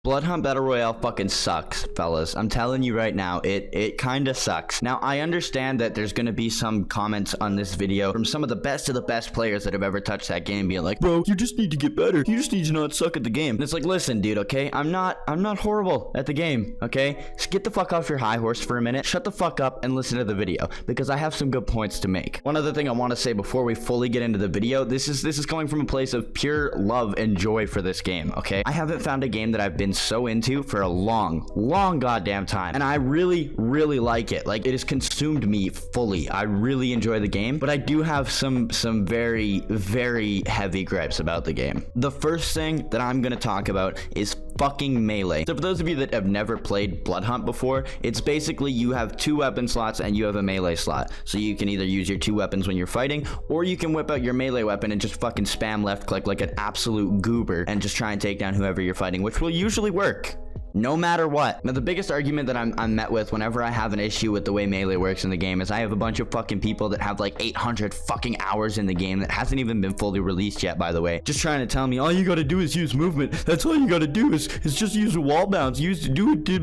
Bloodhunt Battle Royale fucking sucks, fellas. I'm telling you right now, it kinda sucks. Now, I understand that there's gonna be some comments on this video from some of the best players that have ever touched that game being like, bro, you just need to get better. You just need to not suck at the game. And it's like, listen, dude, okay? I'm not horrible at the game, okay? Just get the fuck off your high horse for a minute. Shut the fuck up and listen to the video, because I have some good points to make. One other thing I want to say before we fully get into the video, this is coming from a place of pure love and joy for this game, okay? I haven't found a game that I've been so into for a long goddamn time, and I really like it. Like, it has consumed me fully. I really enjoy the game, but I do have some very heavy gripes about the game. The first thing that I'm gonna talk about is fucking melee. So for those of you that have never played Bloodhunt before, it's basically you have 2 weapon slots and you have a melee slot. So you can either use your 2 weapons when you're fighting, or you can whip out your melee weapon and just fucking spam left click like an absolute goober and just try and take down whoever you're fighting, which will usually work no matter what. Now, the biggest argument that I'm met with whenever I have an issue with the way melee works in the game is I have a bunch of fucking people that have like 800 fucking hours in the game that hasn't even been fully released yet, by the way, just trying to tell me all you gotta do is use movement. That's all you gotta do is just use a wall bounce. You're fucking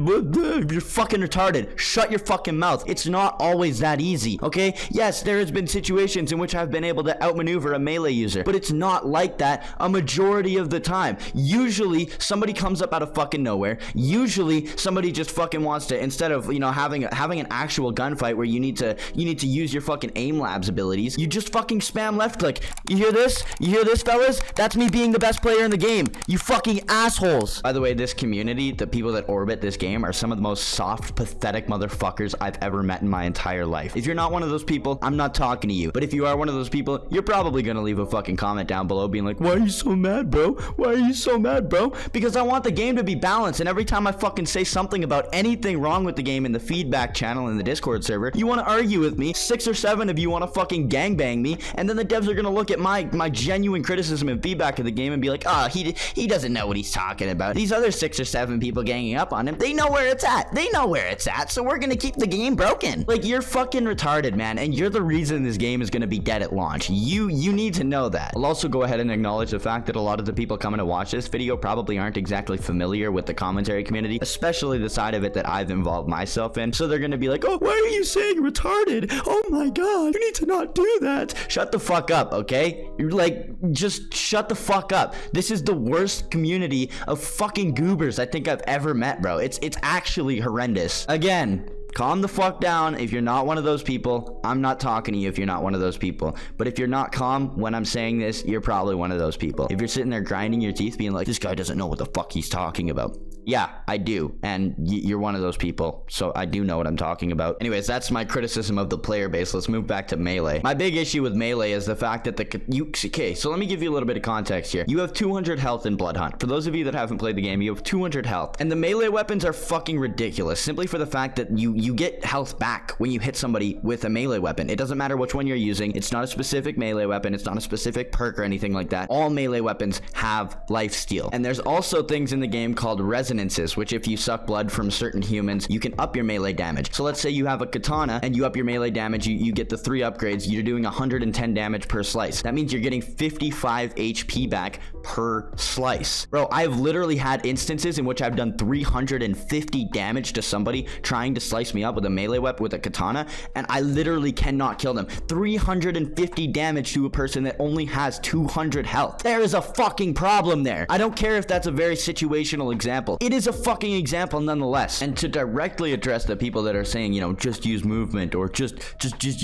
retarded. Shut your fucking mouth. It's not always that easy, okay? Yes, there has been situations in which I've been able to outmaneuver a melee user, but it's not like that a majority of the time. Usually somebody comes up out of fucking nowhere. Usually somebody just fucking wants to, instead of, you know, having an actual gunfight where you need to use your fucking aim labs abilities, you just fucking spam left click. You hear this? You hear this, fellas? That's me being the best player in the game. You fucking assholes. By the way, this community, the people that orbit this game, are some of the most soft, pathetic motherfuckers I've ever met in my entire life. If you're not one of those people, I'm not talking to you. But if you are one of those people, you're probably gonna leave a fucking comment down below being like, why are you so mad, bro? Why are you so mad, bro? Because I want the game to be balanced, and every time I fucking say something about anything wrong with the game in the feedback channel in the Discord server, you want to argue with me. 6 or 7 of you want to fucking gangbang me, and then the devs are gonna look at my genuine criticism and feedback of the game and be like, oh, he doesn't know what he's talking about. These other 6 or 7 people ganging up on him, they know where it's at. They know where it's at, so we're gonna keep the game broken. Like, you're fucking retarded, man, and you're the reason this game is gonna be dead at launch. You need to know that. I'll also go ahead and acknowledge the fact that a lot of the people coming to watch this video probably aren't exactly familiar with the commentary community, especially the side of it that I've involved myself in. So they're gonna be like, oh, why are you saying retarded? Oh my god, you need to not do that. Shut the fuck up, okay? You're like, just shut the fuck up. This is the worst community of fucking goobers I think I've ever met, bro. It's actually horrendous. Again, calm the fuck down. If you're not one of those people, I'm not talking to you if you're not one of those people. But if you're not calm when I'm saying this, you're probably one of those people. If you're sitting there grinding your teeth being like, this guy doesn't know what the fuck he's talking about. Yeah, I do, and you're one of those people, so I do know what I'm talking about. Anyways, that's my criticism of the player base. Let's move back to melee. My big issue with melee is the fact that okay, so let me give you a little bit of context here. You have 200 health in Bloodhunt. For those of you that haven't played the game, you have 200 health, and the melee weapons are fucking ridiculous, simply for the fact that you get health back when you hit somebody with a melee weapon. It doesn't matter which one you're using. It's not a specific melee weapon. It's not a specific perk or anything like that. All melee weapons have lifesteal, and there's also things in the game called resonances, which if you suck blood from certain humans, you can up your melee damage. So let's say you have a katana and you up your melee damage, you get the 3 upgrades, you're doing 110 damage per slice. That means you're getting 55 HP back per slice. Bro, I've literally had instances in which I've done 350 damage to somebody trying to slice me up with a melee weapon with a katana, and I literally cannot kill them. 350 damage to a person that only has 200 health. There is a fucking problem there. I don't care if that's a very situational example. It is a fucking example nonetheless. And to directly address the people that are saying, you know, just use movement, or just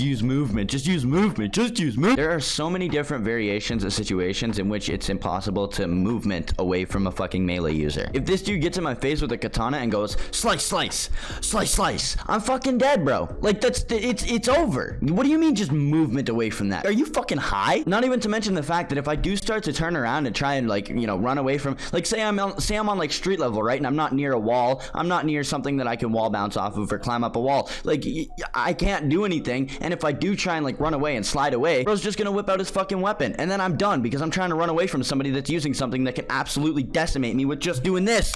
use movement, just use movement, just use movement. There are so many different variations of situations in which it's impossible to movement away from a fucking melee user. If this dude gets in my face with a katana and goes, slice, slice, slice, slice, I'm fucking dead, bro. Like, it's over. What do you mean just movement away from that? Are you fucking high? Not even to mention the fact that if I do start to turn around and try and, like, you know, run away from, like, say I'm on like street level, right? And I'm not near a wall. I'm not near something that I can wall bounce off of or climb up a wall. Like, I can't do anything. And if I do try and, like, run away and slide away, bro's just gonna whip out his fucking weapon. And then I'm done because I'm trying to run away from somebody that's using something that can absolutely decimate me with just doing this.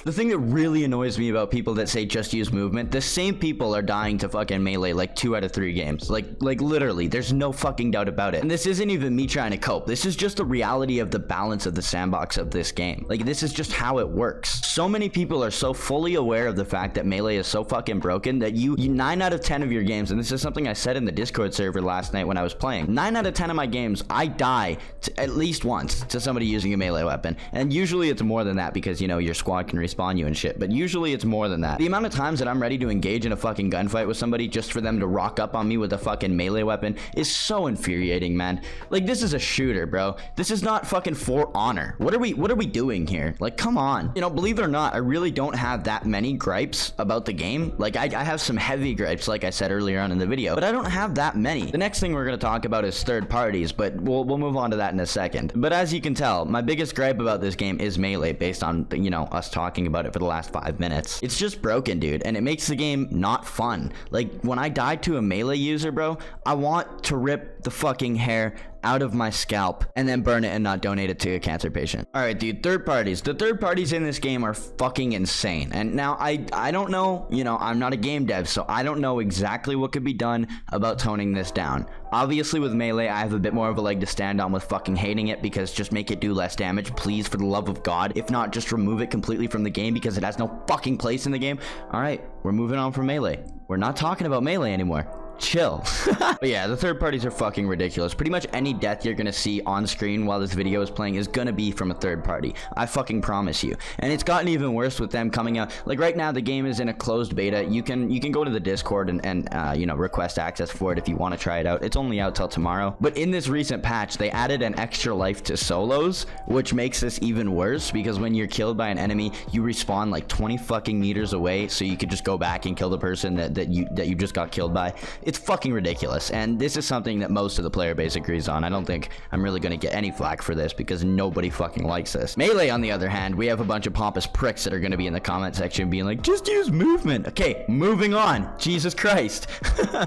The thing that really annoys me about people that say just use movement, the same people are dying to fucking melee like 2 out of 3 games. Like literally, there's no fucking doubt about it. And this isn't even me trying to cope. This is just the reality of the balance of the sandbox of this game. Like, this is just how it works. So many people are so fully aware of the fact that melee is so fucking broken that you 9 out of 10 of your games, and this is something I said in the Discord server last night when I was playing, 9 out of 10 of my games, I die at least once to somebody using a melee weapon. And usually it's more than that because, you know, your squad can respawn you and shit, but usually it's more than that. The amount of times that I'm ready to engage in a fucking gunfight with somebody just for them to rock up on me with a fucking melee weapon is so infuriating, man. Like, this is a shooter, bro. This is not fucking For Honor. What are we doing here? Like, come on. You know, believe it or not, I really don't have that many gripes about the game. Like, I have some heavy gripes, like I said earlier on in the video, but I don't have that many. The next thing we're gonna talk about is third parties, but we'll move on to that in a second. But as you can tell, my biggest gripe about this game is melee, based on, you know, us talking about it for the last 5 minutes. It's just broken, dude, and it makes the game not fun. Like, when I die to a melee user, bro, I want to rip the fucking hair out of my scalp and then burn it and not donate it to a cancer patient. All right, dude, third parties. The third parties in this game are fucking insane. And now I don't know, you know, I'm not a game dev, so I don't know exactly what could be done about toning this down. Obviously with melee, I have a bit more of a leg to stand on with fucking hating it, because just make it do less damage, please, for the love of God. If not, just remove it completely from the game because it has no fucking place in the game. All right, we're moving on from melee. We're not talking about melee anymore. Chill. But yeah, the third parties are fucking ridiculous. Pretty much any death you're gonna see on screen while this video is playing is gonna be from a third party. I fucking promise you. And it's gotten even worse with them coming out. Like, right now the game is in a closed beta. You can go to the Discord and you know, request access for it if you want to try it out. It's only out till tomorrow. But in this recent patch, they added an extra life to solos, which makes this even worse, because when you're killed by an enemy, you respawn like 20 fucking meters away, so you could just go back and kill the person that you just got killed by. It's fucking ridiculous, and this is something that most of the player base agrees on. I don't think I'm really gonna get any flack for this because nobody fucking likes this. Melee, on the other hand, we have a bunch of pompous pricks that are gonna be in the comment section being like, just use movement. Okay, moving on. Jesus Christ.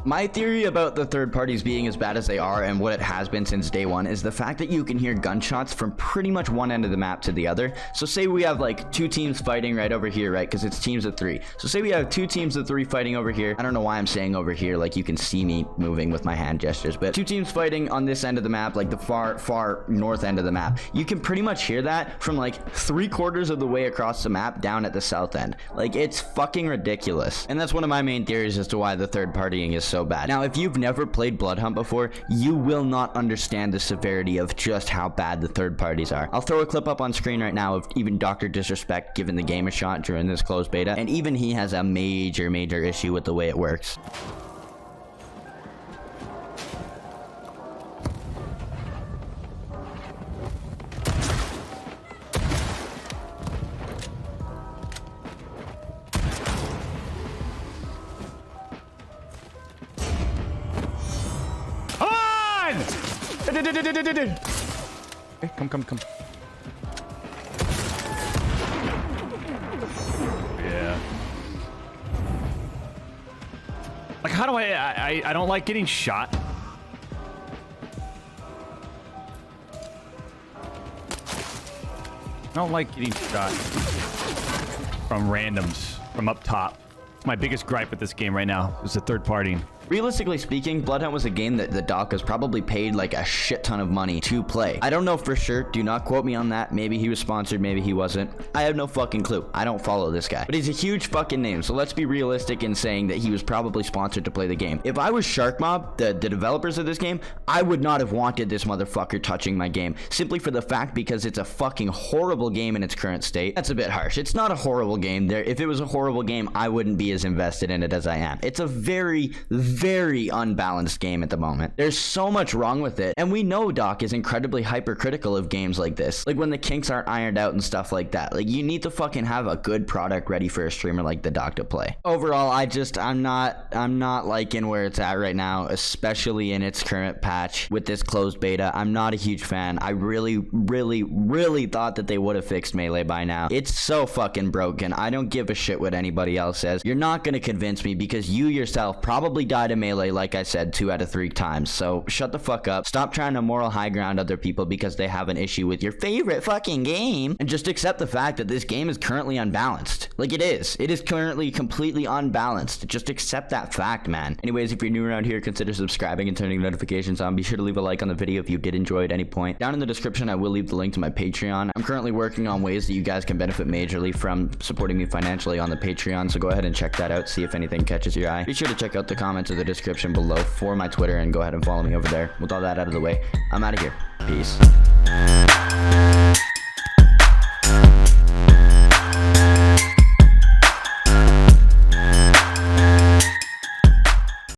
My theory about the third parties being as bad as they are, and what it has been since day one, is the fact that you can hear gunshots from pretty much one end of the map to the other. So say we have like 2 teams fighting right over here, right? Because it's teams of 3. So say we have 2 teams of 3 fighting over here. I don't know why I'm saying over here, like you can see me moving with my hand gestures, but 2 teams fighting on this end of the map, like the far north end of the map. You can pretty much hear that from like 3/4 of the way across the map down at the south end. Like, it's fucking ridiculous. And that's one of my main theories as to why the third partying is so bad. Now, if you've never played Bloodhunt before, you will not understand the severity of just how bad the third parties are. I'll throw a clip up on screen right now of even Dr. Disrespect giving the game a shot during this closed beta, and even he has a major issue with the way it works. Okay, come. Yeah. Like, how do I don't like getting shot. I don't like getting shot from randoms from up top. It's my biggest gripe with this game right now is the third partying. Realistically speaking, Bloodhunt was a game that the doc has probably paid like a shit ton of money to play. I don't know for sure. Do not quote me on that. Maybe he was sponsored, maybe he wasn't. I have no fucking clue. I don't follow this guy. But he's a huge fucking name, so let's be realistic in saying that he was probably sponsored to play the game. If I was Sharkmob, the developers of this game, I would not have wanted this motherfucker touching my game, simply for the fact because it's a fucking horrible game in its current state. That's a bit harsh. It's not a horrible game. If it was a horrible game, I wouldn't be as invested in it as I am. It's a very unbalanced game at the moment. There's so much wrong with it, and we know Doc is incredibly hypercritical of games like this, like when the kinks aren't ironed out and stuff like that. Like, you need to fucking have a good product ready for a streamer like the Doc to play. Overall, I'm not liking where it's at right now, especially in its current patch with this closed beta. I'm not a huge fan. I really thought that they would have fixed melee by now. It's so fucking broken. I don't give a shit what anybody else says. You're not gonna convince me because you yourself probably died died in Melee, like I said, 2 out of 3 times. So shut the fuck up. Stop trying to moral high ground other people because they have an issue with your favorite fucking game. And just accept the fact that this game is currently unbalanced. Like, it is. It is currently completely unbalanced. Just accept that fact, man. Anyways, if you're new around here, consider subscribing and turning notifications on. Be sure to leave a like on the video if you did enjoy at any point. Down in the description, I will leave the link to my Patreon. I'm currently working on ways that you guys can benefit majorly from supporting me financially on the Patreon, so go ahead and check that out, see if anything catches your eye. Be sure to check out the comments of the description below for my Twitter and go ahead and follow me over there. With all that out of the way, I'm out of here. Peace.